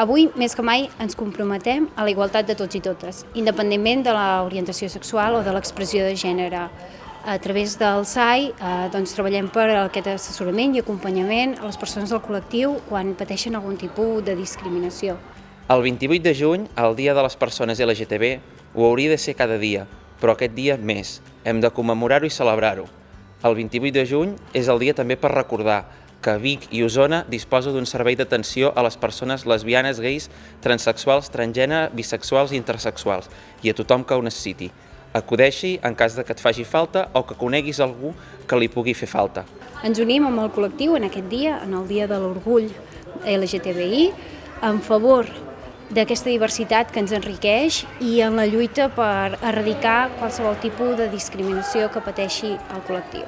Avui, més que mai, ens comprometem a la igualtat de tots i totes, independentment de l'orientació sexual o de l'expressió de gènere. A través del SAI treballem per aquest assessorament i acompanyament a les persones del col·lectiu quan pateixen algun tipus de discriminació. El 28 de juny, el Dia de les Persones LGTB, ho hauria de ser cada dia, però aquest dia més. Hem de commemorar-ho i celebrar-ho. El 28 de juny és el dia també per recordar que Vic i Osona disposa d'un servei d'atenció a les persones lesbianes, gais, transsexuals, transgènere, bisexuals i intersexuals, i a tothom que ho necessiti. Acudeixi en cas que et faci falta o que coneguis algú que li pugui fer falta. Ens unim amb el col·lectiu en aquest dia, en el Dia de l'Orgull LGTBI, en favor d'aquesta diversitat que ens enriqueix i en la lluita per erradicar qualsevol tipus de discriminació que pateixi el col·lectiu.